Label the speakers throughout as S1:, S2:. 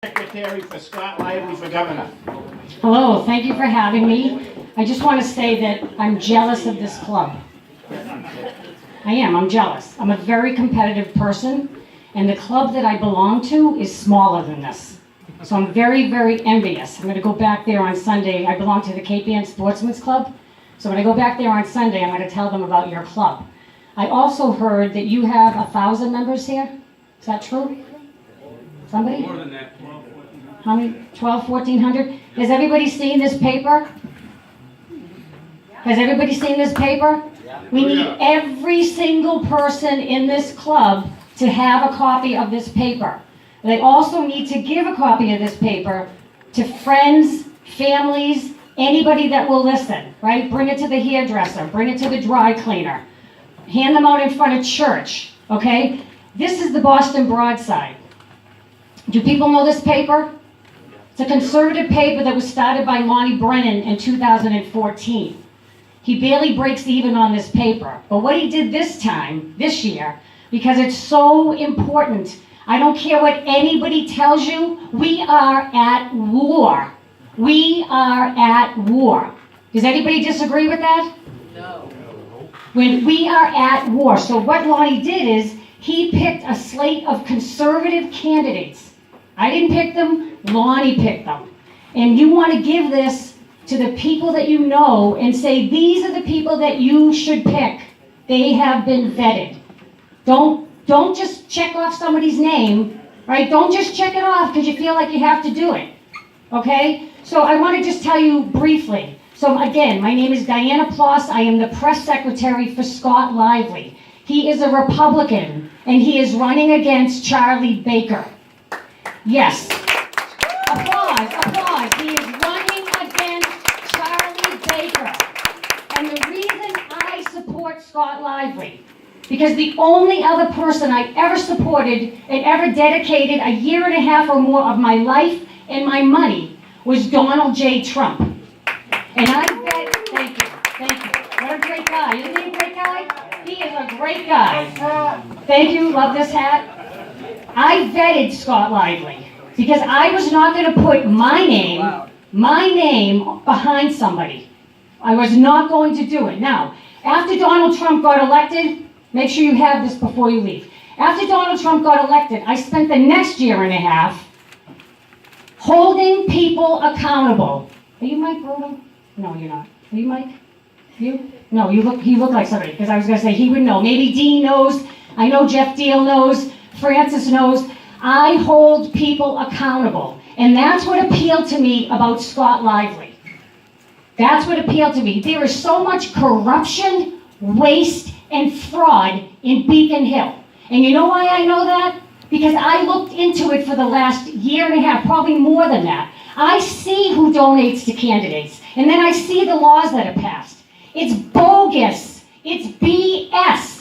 S1: Secretary for Scott Lively for governor.
S2: Hello, thank you for having me. I just want to say that I'm jealous of this club. I'm jealous. I'm a very competitive person, and the club that I belong to is smaller than this. So I'm very, very envious. I'm going to go back there on Sunday. I belong to the Cape Ann Sportsmans Club. So when I go back there on Sunday, I'm going to tell them about your club. I also heard that you have 1,000 members here. Is that true? Somebody?
S3: More than that.
S2: How many? 12, 1,400? Has everybody seen this paper? Has everybody seen this paper? We need every single person in this club to have a copy of this paper. They also need to give a copy of this paper to friends, families, anybody that will listen, right? Bring it to the hairdresser, bring it to the dry cleaner. Hand them out in front of church, okay? This is the Boston Broadside. Do people know this paper? It's a conservative paper that was started by Lonnie Brennan in 2014. He barely breaks even on this paper. But what he did this year, because it's so important, I don't care what anybody tells you, we are at war. We are at war. Does anybody disagree with that?
S4: No.
S2: When we are at war. So what Lonnie did is, he picked a slate of conservative candidates. I didn't pick them, Lonnie picked them. And you want to give this to the people that you know and say, these are the people that you should pick. They have been vetted. Don't just check off somebody's name, right? Don't just check it off because you feel like you have to do it, okay? So I want to just tell you briefly. So again, my name is Dianna Ploss. I am the press secretary for Scott Lively. He is a Republican, and he is running against Charlie Baker. Yes. Applause, applause. He is running against Charlie Baker. And the reason I support Scott Lively, because the only other person I ever supported and ever dedicated a year and a half or more of my life and my money was Donald J. Trump. And I bet, thank you. What a great guy. Isn't he a great guy? He is a great guy. Thank you, love this hat. I vetted Scott Lively because I was not going to put my name behind somebody. I was not going to do it. Now, after Donald Trump got elected, make sure you have this before you leave. After Donald Trump got elected, I spent the next year and a half holding people accountable. Are you Mike Brutal? No, you're not. Are you Mike? You? No, he looked like somebody, because I was going to say he would know. Maybe Dean knows. I know Jeff Deal knows. Francis knows. I hold people accountable. And that's what appealed to me about Scott Lively. That's what appealed to me. There is so much corruption, waste, and fraud in Beacon Hill. And you know why I know that? Because I looked into it for the last year and a half, probably more than that. I see who donates to candidates, and then I see the laws that are passed. It's bogus. It's BS.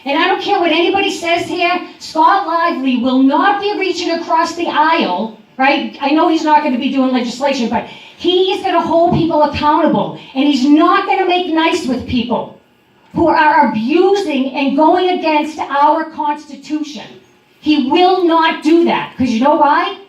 S2: And I don't care what anybody says here, Scott Lively will not be reaching across the aisle, right? I know he's not going to be doing legislation, but he is going to hold people accountable, and he's not going to make nice with people who are abusing and going against our Constitution. He will not do that, because you know why?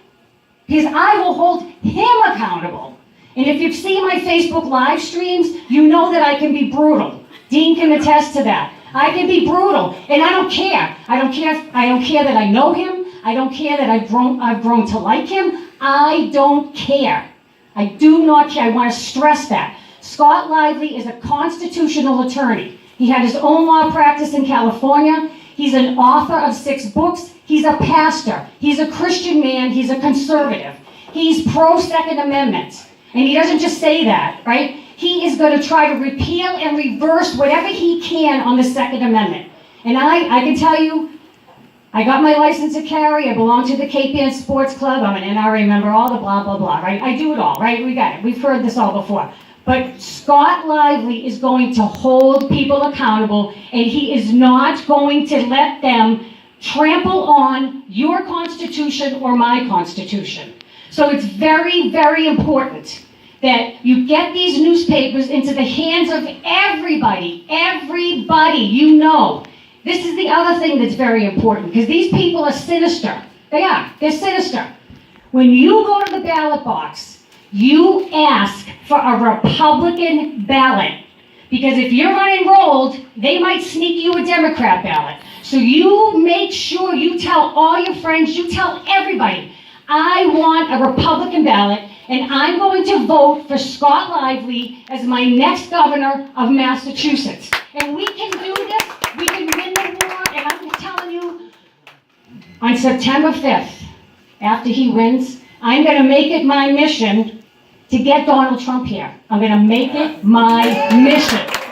S2: Because I will hold him accountable. And if you've seen my Facebook live streams, you know that I can be brutal. Dean can attest to that. I can be brutal, and I don't care. I don't care that I know him. I don't care that I've grown to like him. I don't care. I do not care. I want to stress that. Scott Lively is a constitutional attorney. He had his own law practice in California. He's an author of 6 books. He's a pastor. He's a Christian man. He's a conservative. He's pro-Second Amendment. And he doesn't just say that, right? He is going to try to repeal and reverse whatever he can on the Second Amendment. And I can tell you, I got my license to carry. I belong to the Cape Ann Sports Club. I'm an NRA member, all the blah, blah, blah, right? I do it all, right? We got it. We've heard this all before. But Scott Lively is going to hold people accountable, and he is not going to let them trample on your Constitution or my Constitution. So it's very, very important that you get these newspapers into the hands of everybody you know. This is the other thing that's very important, because these people are sinister. They're sinister. When you go to the ballot box, you ask for a Republican ballot. Because if you're unenrolled, they might sneak you a Democrat ballot. So you make sure you tell all your friends, you tell everybody, I want a Republican ballot, and I'm going to vote for Scott Lively as my next governor of Massachusetts. And we can do this, we can win the war, and I'm telling you, on September 5th, after he wins, I'm gonna make it my mission to get Donald Trump here. I'm gonna make it my mission.